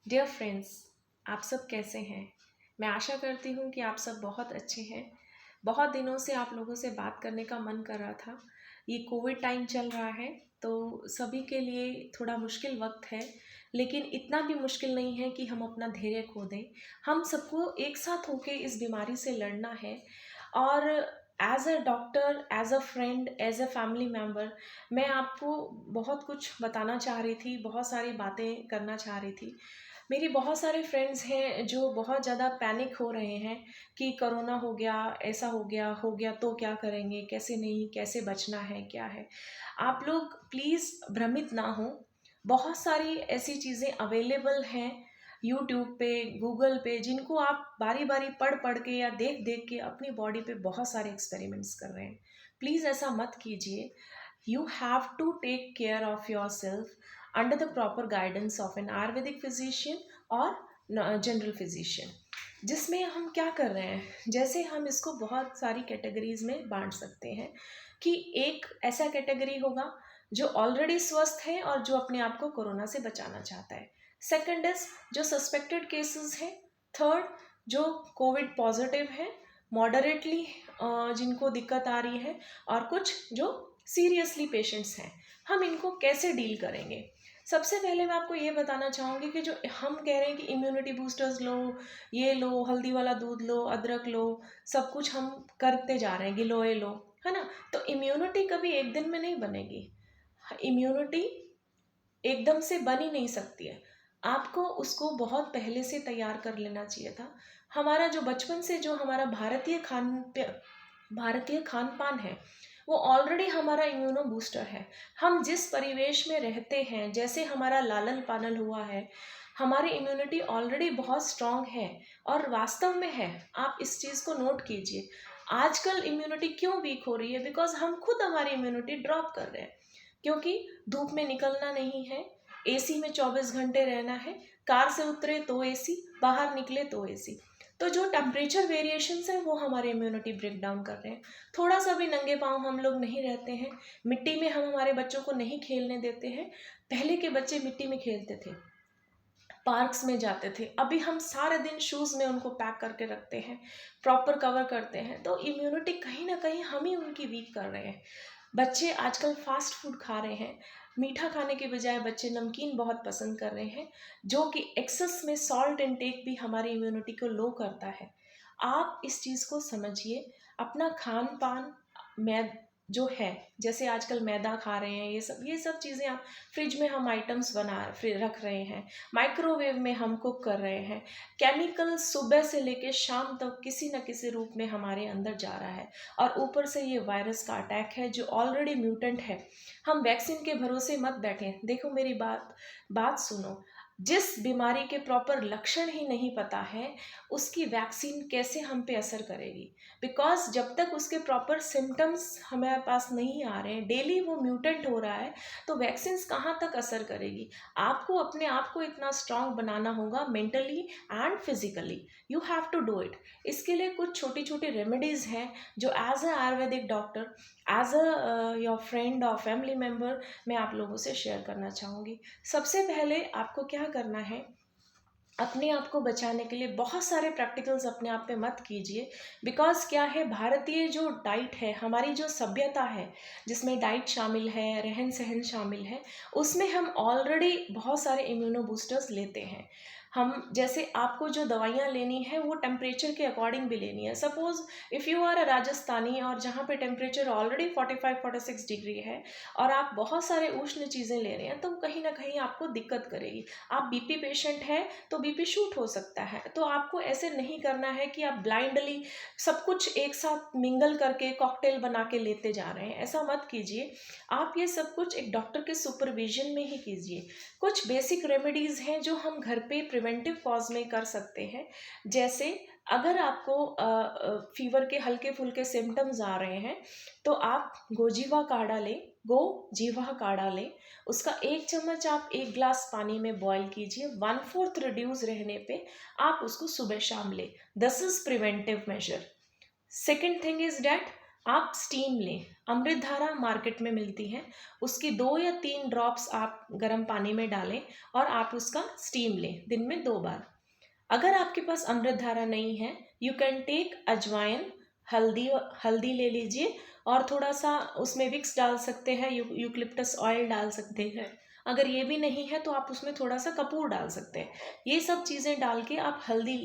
Dear friends, आप सब कैसे हैं? मैं आशा करती हूँ कि आप सब बहुत अच्छे हैं। बहुत दिनों से आप लोगों से बात करने का मन कर रहा था। ये कोविड टाइम चल रहा है तो सभी के लिए थोड़ा मुश्किल वक्त है, लेकिन इतना भी मुश्किल नहीं है कि हम अपना धैर्य खो दें। हम सबको एक साथ होके इस बीमारी से लड़ना है। और as a doctor, as a friend, as a family member, मैं आपको बहुत कुछ बताना चाह रही थी, बहुत सारी बातें करना चाह रही थी। मेरी बहुत सारे फ्रेंड्स हैं जो बहुत ज़्यादा पैनिक हो रहे हैं कि कोरोना हो गया, ऐसा हो गया तो क्या करेंगे, कैसे नहीं, कैसे बचना है, क्या है। आप लोग प्लीज़ भ्रमित ना हो। बहुत सारी ऐसी चीज़ें अवेलेबल हैं यूट्यूब पे, गूगल पे, जिनको आप बारी बारी पढ़ पढ़ के या देख देख के अपनी बॉडी पे बहुत सारे एक्सपेरिमेंट्स कर रहे हैं। प्लीज़ ऐसा मत कीजिए। You have to take care of yourself under the proper guidance of an Ayurvedic physician और जनरल फिजिशियन। जिसमें हम क्या कर रहे हैं, जैसे हम इसको बहुत सारी कैटेगरीज में बांट सकते हैं कि एक ऐसा कैटेगरी होगा जो ऑलरेडी स्वस्थ है और जो अपने आप को कोरोना से बचाना चाहता है। सेकंड इज जो सस्पेक्टेड केसेस हैं। थर्ड जो कोविड पॉजिटिव है, मॉडरेटली जिनको दिक्कत आ रही है, और कुछ जो सीरियसली पेशेंट्स हैं। हम इनको कैसे डील करेंगे? सबसे पहले मैं आपको ये बताना चाहूँगी कि जो हम कह रहे हैं कि इम्यूनिटी बूस्टर्स लो, ये लो, हल्दी वाला दूध लो, अदरक लो, सब कुछ हम करते जा रहे हैं, गिलोय लो, है ना। तो इम्यूनिटी कभी एक दिन में नहीं बनेगी। इम्यूनिटी एकदम से बन ही नहीं सकती है। आपको उसको बहुत पहले से तैयार कर लेना चाहिए था। हमारा जो बचपन से जो हमारा भारतीय खान पान है, वो ऑलरेडी हमारा इम्यूनो बूस्टर है। हम जिस परिवेश में रहते हैं, जैसे हमारा लालन पालन हुआ है, हमारी इम्यूनिटी ऑलरेडी बहुत स्ट्रांग है। और वास्तव में है, आप इस चीज़ को नोट कीजिए। आजकल इम्यूनिटी क्यों वीक हो रही है? बिकॉज हम खुद हमारी इम्यूनिटी ड्रॉप कर रहे हैं, क्योंकि धूप में निकलना नहीं है, एसी में 24 घंटे रहना है, कार से उतरे तो एसी, बाहर निकले तो एसी। तो जो टेम्परेचर वेरिएशंस हैं वो हमारे इम्यूनिटी ब्रेक डाउन कर रहे हैं। थोड़ा सा भी नंगे पाँव हम लोग नहीं रहते हैं। मिट्टी में हम हमारे बच्चों को नहीं खेलने देते हैं। पहले के बच्चे मिट्टी में खेलते थे, पार्क्स में जाते थे। अभी हम सारे दिन शूज़ में उनको पैक करके रखते हैं, प्रॉपर कवर करते हैं। तो इम्यूनिटी कहीं ना कहीं हम ही उनकी वीक कर रहे हैं। बच्चे आजकल फास्ट फूड खा रहे हैं। मीठा खाने के बजाय बच्चे नमकीन बहुत पसंद कर रहे हैं, जो कि एक्सेस में सॉल्ट इनटेक भी हमारी इम्यूनिटी को लो करता है। आप इस चीज़ को समझिए। अपना खान पान मैं जो है, जैसे आजकल मैदा खा रहे हैं, ये सब चीज़ें आप फ्रिज में हम आइटम्स रख रहे हैं, माइक्रोवेव में हम कुक कर रहे हैं। केमिकल सुबह से लेकर शाम तक किसी न किसी रूप में हमारे अंदर जा रहा है। और ऊपर से ये वायरस का अटैक है जो ऑलरेडी म्यूटेंट है। हम वैक्सीन के भरोसे मत बैठें। देखो मेरी बात बात सुनो। जिस बीमारी के प्रॉपर लक्षण ही नहीं पता है, उसकी वैक्सीन कैसे हम पे असर करेगी? बिकॉज जब तक उसके प्रॉपर सिम्टम्स हमारे पास नहीं आ रहे हैं, डेली वो म्यूटेंट हो रहा है, तो वैक्सीन कहाँ तक असर करेगी? आपको अपने आप को इतना स्ट्रांग बनाना होगा, mentally and physically. You have to do it. इसके लिए कुछ छोटी छोटी रेमेडीज़ हैं जो as a Ayurvedic doctor, as a your friend और फैमिली मेम्बर मैं आप लोगों से शेयर करना चाहूँगी। सबसे पहले आपको क्या करना है, अपने आप को बचाने के लिए बहुत सारे प्रैक्टिकल्स अपने आप पे मत कीजिए। बिकॉज क्या है, भारतीय जो डाइट है, हमारी जो सभ्यता है, जिसमें डाइट शामिल है, रहन सहन शामिल है, उसमें हम ऑलरेडी बहुत सारे इम्यूनो बूस्टर्स लेते हैं। हम जैसे आपको जो दवाइयाँ लेनी है वो टेम्परेचर के अकॉर्डिंग भी लेनी है। Suppose if you are a Rajasthani और जहाँ पे टेम्परेचर ऑलरेडी 45-46 डिग्री है, और आप बहुत सारे उष्ण चीज़ें ले रहे हैं, तो कहीं ना कहीं आपको दिक्कत करेगी। आप बीपी पेशेंट हैं तो बीपी शूट हो सकता है। तो आपको ऐसे नहीं करना है कि आप ब्लाइंडली सब कुछ एक साथ मिंगल करके कॉकटेल बना के लेते जा रहे हैं, ऐसा मत कीजिए। आप ये सब कुछ एक डॉक्टर के सुपरविजन में ही कीजिए। कुछ बेसिक रेमेडीज़ हैं जो हम घर पे प्रिवेंटिव कॉज में कर सकते हैं। जैसे अगर आपको फीवर के हल्के फुल्के सिम्टम्स आ रहे हैं, तो आप गोजीवा काढ़ा लें। उसका 1 चम्मच आप 1 ग्लास पानी में बॉईल कीजिए। 1/4 रिड्यूस रहने पे आप उसको सुबह शाम लें। This is preventive measure. Second thing is that आप स्टीम लें। अमृत धारा मार्केट में मिलती है, उसकी 2 या 3 ड्रॉप्स आप गर्म पानी में डालें और आप उसका स्टीम लें दिन में 2 बार। अगर आपके पास अमृत धारा नहीं है, यू कैन टेक अजवाइन, हल्दी, हल्दी ले लीजिए और थोड़ा सा उसमें विक्स डाल सकते हैं, यूकलिप्टस ऑयल डाल सकते हैं। अगर ये भी नहीं है तो आप उसमें थोड़ा सा कपूर डाल सकते हैं। ये सब चीज़ें डाल के आप हल्दी,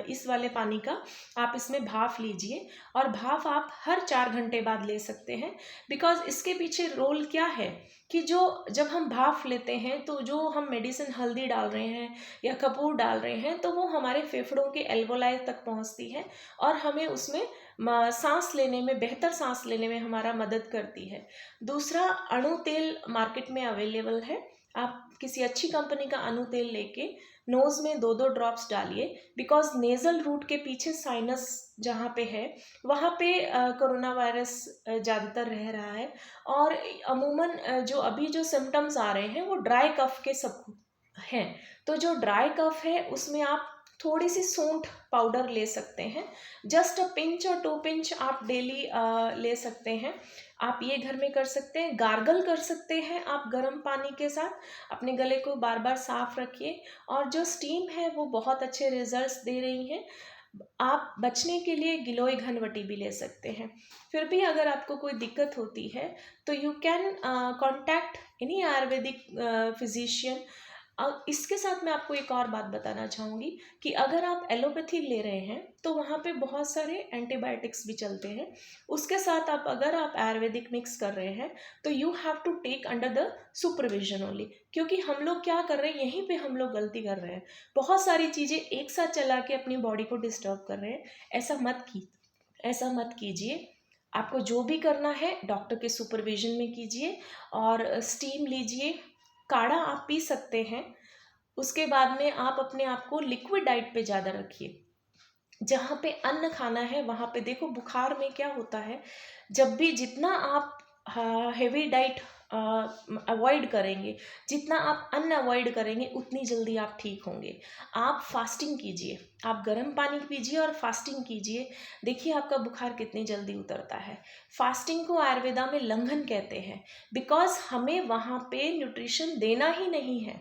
इस वाले पानी का आप इसमें भाप लीजिए और भाप आप हर 4 घंटे बाद ले सकते हैं। बिकॉज इसके पीछे रोल क्या है कि जो जब हम भाप लेते हैं तो जो हम मेडिसिन हल्दी डाल रहे हैं या कपूर डाल रहे हैं तो वो हमारे फेफड़ों के एल्वोलाई तक पहुंचती है और हमें उसमें सांस लेने में, बेहतर सांस लेने में हमारा मदद करती है। दूसरा, अणु तेल मार्केट में अवेलेबल है। आप किसी अच्छी कंपनी का अणु तेल लेके नोज में 2-2 ड्रॉप्स डालिए। बिकॉज नेजल रूट के पीछे साइनस जहाँ पे है वहाँ पे कोरोना वायरस ज़्यादातर रह रहा है। और अमूमन जो अभी जो सिम्टम्स आ रहे हैं वो ड्राई कफ के सब हैं। तो जो ड्राई कफ है उसमें आप थोड़ी सी सूंठ पाउडर ले सकते हैं। जस्ट अ पिंच और 2 पिंच आप डेली ले सकते हैं। आप ये घर में कर सकते हैं। गार्गल कर सकते हैं आप गर्म पानी के साथ। अपने गले को बार बार साफ रखिए। और जो स्टीम है वो बहुत अच्छे रिजल्ट्स दे रही है। आप बचने के लिए गिलोय घनवटी भी ले सकते हैं। फिर भी अगर आपको कोई दिक्कत होती है तो you can contact any Ayurvedic physician. इसके साथ मैं आपको एक और बात बताना चाहूँगी कि अगर आप एलोपैथी ले रहे हैं तो वहाँ पे बहुत सारे एंटीबायोटिक्स भी चलते हैं। उसके साथ आप अगर आप आयुर्वेदिक मिक्स कर रहे हैं तो you have to take under the supervision only. क्योंकि हम लोग क्या कर रहे हैं, यहीं पे हम लोग गलती कर रहे हैं। बहुत सारी चीज़ें एक साथ चला के अपनी बॉडी को डिस्टर्ब कर रहे हैं। ऐसा मत कीजिए। आपको जो भी करना है डॉक्टर के सुपरविजन में कीजिए और स्टीम लीजिए। काढ़ा आप पी सकते हैं। उसके बाद में आप अपने आप को लिक्विड डाइट पे ज़्यादा रखिए। जहाँ पे अन्न खाना है वहाँ पे देखो, बुखार में क्या होता है, जब भी जितना आप हेवी डाइट अवॉइड करेंगे, जितना आप अन्न अवॉइड करेंगे उतनी जल्दी आप ठीक होंगे। आप फास्टिंग कीजिए, आप गर्म पानी पीजिए और फास्टिंग कीजिए। देखिए आपका बुखार कितनी जल्दी उतरता है। फास्टिंग को आयुर्वेदा में लंघन कहते हैं। बिकॉज हमें वहाँ पे न्यूट्रिशन देना ही नहीं है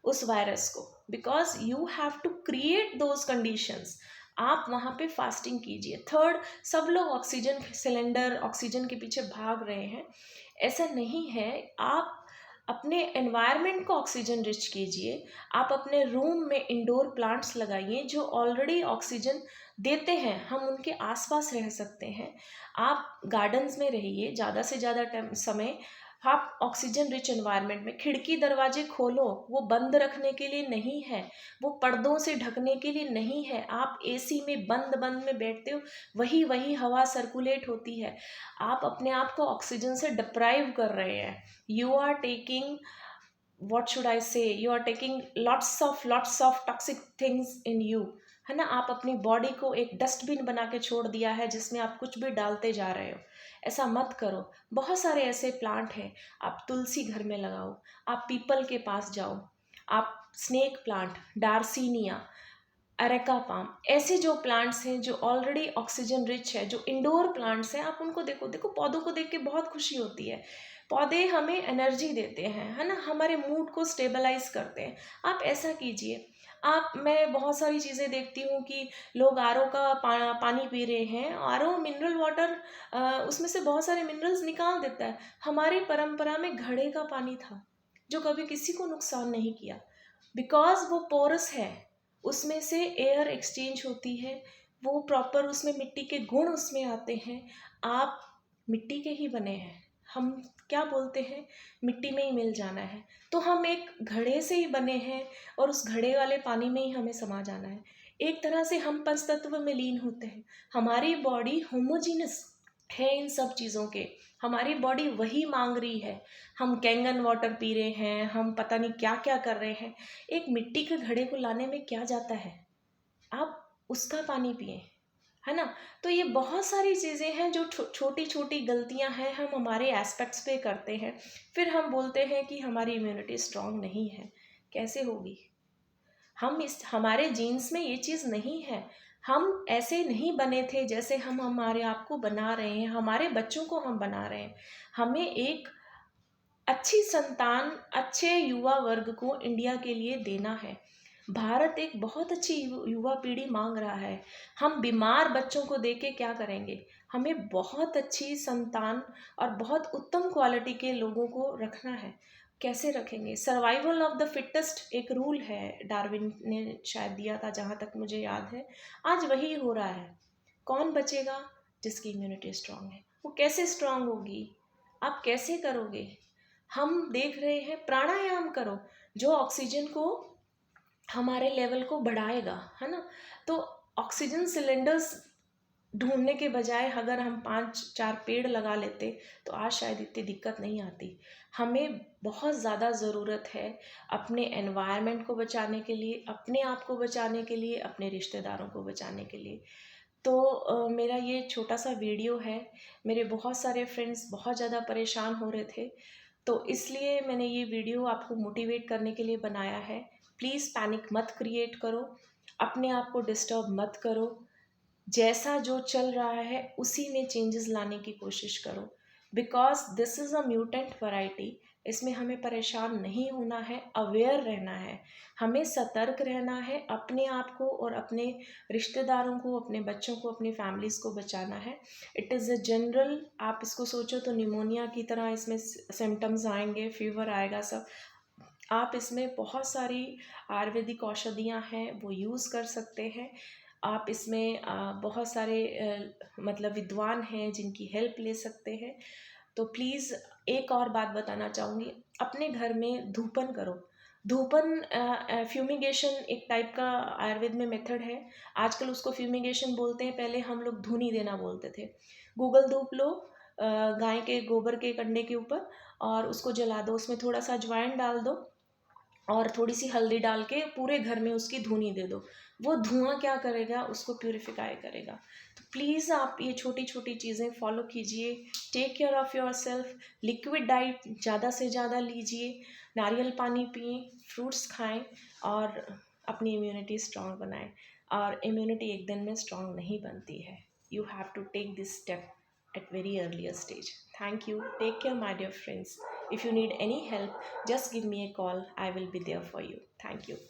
उस वायरस को। Because you have to create those conditions. आप वहाँ पे फास्टिंग कीजिए। थर्ड, सब लोग ऑक्सीजन सिलेंडर, ऑक्सीजन के पीछे भाग रहे हैं। ऐसा नहीं है। आप अपने एनवायरनमेंट को ऑक्सीजन रिच कीजिए। आप अपने रूम में इंडोर प्लांट्स लगाइए जो ऑलरेडी ऑक्सीजन देते हैं। हम उनके आसपास रह सकते हैं। आप गार्डन्स में रहिए ज़्यादा से ज़्यादा समय। आप ऑक्सीजन रिच एनवायरनमेंट में खिड़की दरवाजे खोलो, वो बंद रखने के लिए नहीं है, वो पर्दों से ढकने के लिए नहीं है। आप एसी में बंद बंद में बैठते हो, वही हवा सर्कुलेट होती है। आप अपने आप को ऑक्सीजन से डिप्राइव कर रहे हैं। You are taking, what should I say, you are taking lots of toxic things in you, है ना। आप अपनी बॉडी को एक डस्टबिन बना के छोड़ दिया है जिसमें आप कुछ भी डालते जा रहे हो। ऐसा मत करो। बहुत सारे ऐसे प्लांट हैं। आप तुलसी घर में लगाओ, आप पीपल के पास जाओ, आप स्नेक प्लांट, डार्सिनिया, अरेका पाम, ऐसे जो प्लांट्स हैं जो ऑलरेडी ऑक्सीजन रिच है, जो इंडोर प्लांट्स हैं, आप उनको देखो। पौधों को देख के बहुत खुशी होती है। पौधे हमें एनर्जी देते हैं, है ना, हमारे मूड को स्टेबलाइज करते हैं। आप ऐसा कीजिए। मैं बहुत सारी चीज़ें देखती हूँ कि लोग आरओ का पानी पी रहे हैं। आरओ मिनरल वाटर, उसमें से बहुत सारे मिनरल्स निकाल देता है। हमारी परंपरा में घड़े का पानी था जो कभी किसी को नुकसान नहीं किया। बिकॉज वो पोरस है, उसमें से एयर एक्सचेंज होती है, वो प्रॉपर, उसमें मिट्टी के गुण उसमें आते हैं। आप मिट्टी के ही बने हैं। हम क्या बोलते हैं, मिट्टी में ही मिल जाना है। तो हम एक घड़े से ही बने हैं और उस घड़े वाले पानी में ही हमें समा जाना है। एक तरह से हम पंचतत्व में लीन होते हैं। हमारी बॉडी होमोजीनस है इन सब चीज़ों के। हमारी बॉडी वही मांग रही है। हम कैंगन वाटर पी रहे हैं, हम पता नहीं क्या क्या कर रहे हैं। एक मिट्टी के घड़े को लाने में क्या जाता है, आप उसका पानी पिए, है ना। तो ये बहुत सारी चीज़ें हैं जो छोटी छोटी गलतियां हैं हम हमारे एस्पेक्ट्स पे करते हैं। फिर हम बोलते हैं कि हमारी इम्यूनिटी स्ट्रांग नहीं है। कैसे होगी? हमारे जीन्स में ये चीज़ नहीं है। हम ऐसे नहीं बने थे जैसे हम हमारे आप को बना रहे हैं, हमारे बच्चों को हम बना रहे हैं। हमें एक अच्छी संतान, अच्छे युवा वर्ग को इंडिया के लिए देना है। भारत एक बहुत अच्छी युवा पीढ़ी मांग रहा है। हम बीमार बच्चों को देके क्या करेंगे? हमें बहुत अच्छी संतान और बहुत उत्तम क्वालिटी के लोगों को रखना है। कैसे रखेंगे? सर्वाइवल ऑफ द फिटेस्ट एक रूल है, डार्विन ने शायद दिया था, जहाँ तक मुझे याद है। आज वही हो रहा है। कौन बचेगा? जिसकी इम्यूनिटी स्ट्रांग है। वो कैसे स्ट्रांग होगी? आप कैसे करोगे? हम देख रहे हैं, प्राणायाम करो, जो ऑक्सीजन को, हमारे लेवल को बढ़ाएगा, है ना। तो ऑक्सीजन सिलेंडर्स ढूंढने के बजाय अगर हम 5-4 पेड़ लगा लेते तो आज शायद इतनी दिक्कत नहीं आती। हमें बहुत ज़्यादा ज़रूरत है अपने एनवायरनमेंट को बचाने के लिए, अपने आप को बचाने के लिए, अपने रिश्तेदारों को बचाने के लिए। तो मेरा ये छोटा सा वीडियो है। मेरे बहुत सारे फ्रेंड्स बहुत ज़्यादा परेशान हो रहे थे, तो इसलिए मैंने ये वीडियो आपको मोटिवेट करने के लिए बनाया है। प्लीज़ पैनिक मत क्रिएट करो, अपने आप को डिस्टर्ब मत करो, जैसा जो चल रहा है उसी में चेंजेस लाने की कोशिश करो। Because this is a mutant variety. इसमें हमें परेशान नहीं होना है, अवेयर रहना है, हमें सतर्क रहना है, अपने आप को और अपने रिश्तेदारों को, अपने बच्चों को, अपनी फैमिलीज़ को बचाना है। इट इज़ अ जनरल, आप इसको सोचो तो निमोनिया की तरह इसमें सिम्टम्स आएंगे, फीवर आएगा, सब। आप इसमें बहुत सारी आयुर्वेदिक औषधियाँ हैं, वो यूज़ कर सकते हैं। आप इसमें बहुत सारे मतलब विद्वान हैं जिनकी हेल्प ले सकते हैं। तो प्लीज़ एक और बात बताना चाहूँगी, अपने घर में धूपन करो। धूपन फ्यूमिगेशन एक टाइप का आयुर्वेद में मेथड है। आजकल उसको फ्यूमिगेशन बोलते हैं, पहले हम लोग धुनी देना बोलते थे। गूगल धूप लो, गाय के गोबर के कंडे के ऊपर, और उसको जला दो, उसमें थोड़ा सा अजवाइन डाल दो और थोड़ी सी हल्दी डाल के पूरे घर में उसकी धुनी दे दो। वो धुआं क्या करेगा? उसको प्यूरिफाई करेगा। तो प्लीज़ आप ये छोटी छोटी चीज़ें फॉलो कीजिए। Take care of yourself. Liquid diet ज़्यादा से ज़्यादा लीजिए, नारियल पानी पिए, फ्रूट्स खाएं और अपनी इम्यूनिटी स्ट्रांग बनाएं। और इम्यूनिटी एक दिन में स्ट्रांग नहीं बनती है। You have to take this step at very earlier stage. Thank you. Take care, my dear friends. If you need any help, just give me a call. I will be there for you. Thank you.